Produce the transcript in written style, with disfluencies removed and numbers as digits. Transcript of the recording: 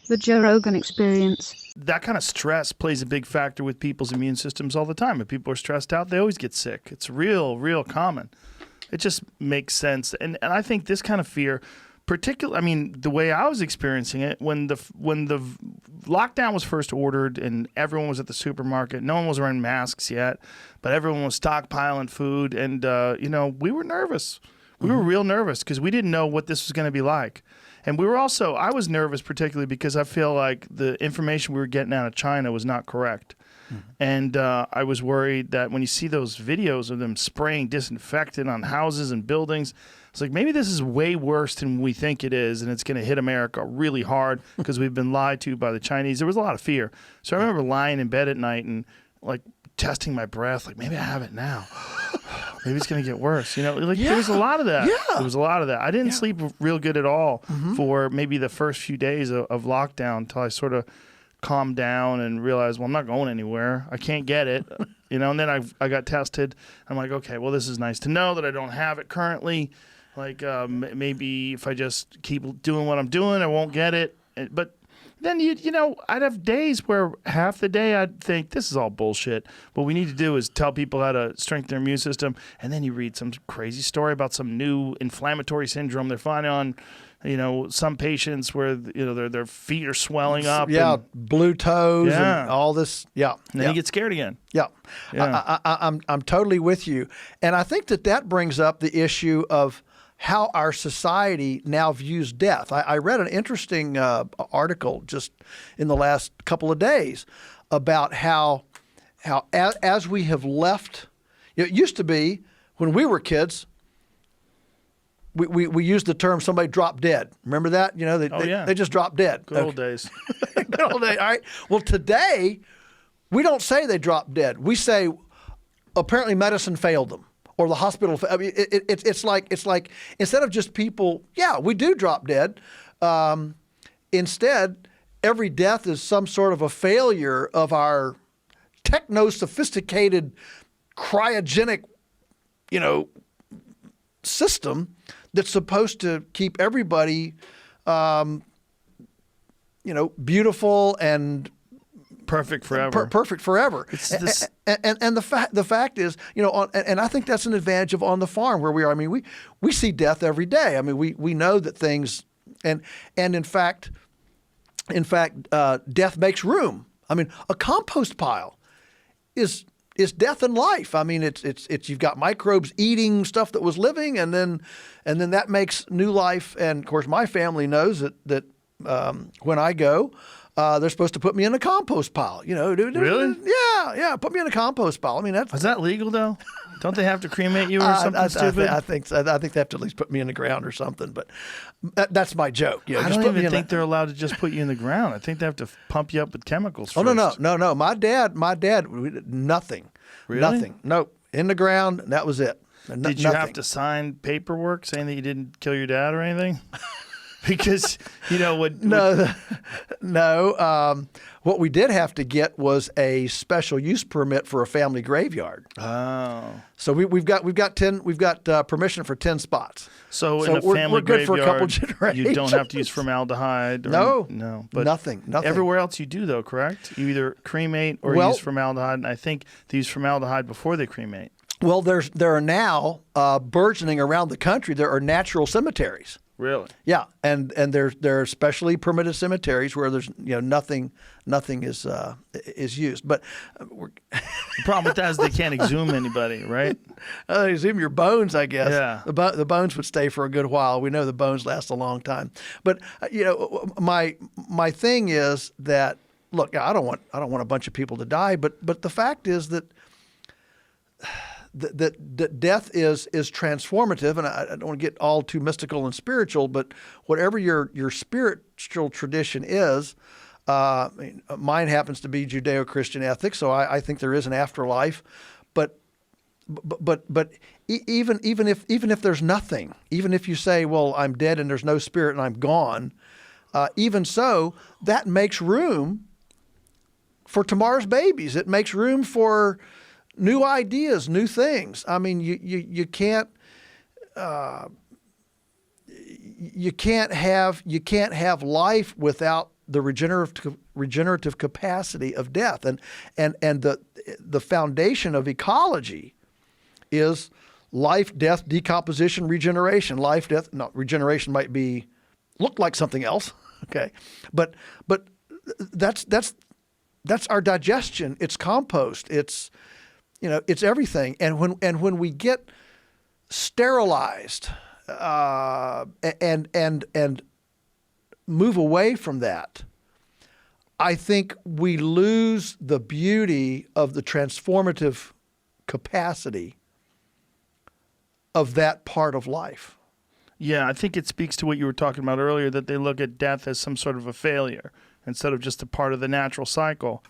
The Joe Rogan Experience. That kind of stress plays a big factor with people's immune systems all the time. If people are stressed out, they always get sick. It's real common. It just makes sense. And I think this kind of fear, particularly, I mean, the way I was experiencing it, when the lockdown was first ordered and everyone was at the supermarket, no one was wearing masks yet, but everyone was stockpiling food. And, we were nervous. We were real nervous because we didn't know what this was going to be like. And I was nervous particularly because I feel like the information we were getting out of China was not correct. Mm-hmm. And I was worried that when you see those videos of them spraying disinfectant on houses and buildings, it's like maybe this is way worse than we think it is, and it's going to hit America really hard because we've been lied to by the Chinese. There was a lot of fear. So I remember lying in bed at night and like testing my breath, like maybe I have it now. Maybe it's going to get worse. There was a lot of that. Yeah. There was a lot of that. I didn't sleep real good at all for maybe the first few days of lockdown until I sort of calmed down and realized, well, I'm not going anywhere. I can't get it. And then I got tested. I'm like, okay, well, this is nice to know that I don't have it currently. Like maybe if I just keep doing what I'm doing, I won't get it. But then, I'd have days where half the day I'd think, this is all bullshit. What we need to do is tell people how to strengthen their immune system. And then you read some crazy story about some new inflammatory syndrome they're finding on, some patients where, their feet are swelling up. Yeah, and, blue toes and all this. Yeah. And then you get scared again. Yeah. I'm totally with you. And I think that brings up the issue of how our society now views death. I read an interesting article just in the last couple of days about how as we have left, it used to be when we were kids, we used the term somebody dropped dead. Remember that? They just dropped dead. Good old days. Good old days. All right. Well, today we don't say they dropped dead. We say apparently medicine failed them. Or the hospital. I mean, it's like instead of just people, we do drop dead. Instead, every death is some sort of a failure of our techno-sophisticated cryogenic, system that's supposed to keep everybody, beautiful and perfect forever. Perfect forever. It's this... and the fact is, and I think that's an advantage of on the farm where we are. I mean, we see death every day. I mean, we know that things, and in fact, death makes room. I mean, a compost pile is death and life. I mean, it's you've got microbes eating stuff that was living, and then that makes new life. And of course, my family knows that when I go. They're supposed to put me in a compost pile. Really? Yeah. Put me in a compost pile. I mean, is that legal though? Don't they have to cremate you or something stupid? I think they have to at least put me in the ground or something. But that's my joke. I don't even think they're allowed to just put you in the ground. I think they have to pump you up with chemicals first. No. My dad, nothing. Really? Nothing. Nope. In the ground. That was it. Did you have to sign paperwork saying that you didn't kill your dad or anything? Because, No. What we did have to get was a special use permit for a family graveyard. Oh. So we've got permission for 10 spots. So in a family we're good graveyard, for a couple generations. You don't have to use formaldehyde. No. But nothing. Everywhere else you do though, correct? You either cremate or use formaldehyde, and I think they use formaldehyde before they cremate. Well, there are now burgeoning around the country. There are natural cemeteries. Really? Yeah, and there are specially permitted cemeteries where there's nothing is used. But the problem with that is they can't exhume anybody, right? Exhume your bones, I guess. Yeah. The bones would stay for a good while. We know the bones last a long time. But my thing is that look, I don't want a bunch of people to die, but the fact is that death is transformative, and I don't want to get all too mystical and spiritual, but whatever your spiritual tradition is, mine happens to be Judeo-Christian ethics, so I think there is an afterlife, but even if there's nothing, even if you say, well, I'm dead and there's no spirit and I'm gone, even so, that makes room for tomorrow's babies. It makes room for new ideas, new things. I mean, you can't have life without the regenerative capacity of death, and the foundation of ecology is life, death, decomposition, regeneration. Life, death, no, regeneration might look like something else, okay, but that's our digestion. It's compost. It's it's everything. And when we get sterilized and move away from that, I think we lose the beauty of the transformative capacity of that part of life. Yeah, I think it speaks to what you were talking about earlier, that they look at death as some sort of a failure instead of just a part of the natural cycle.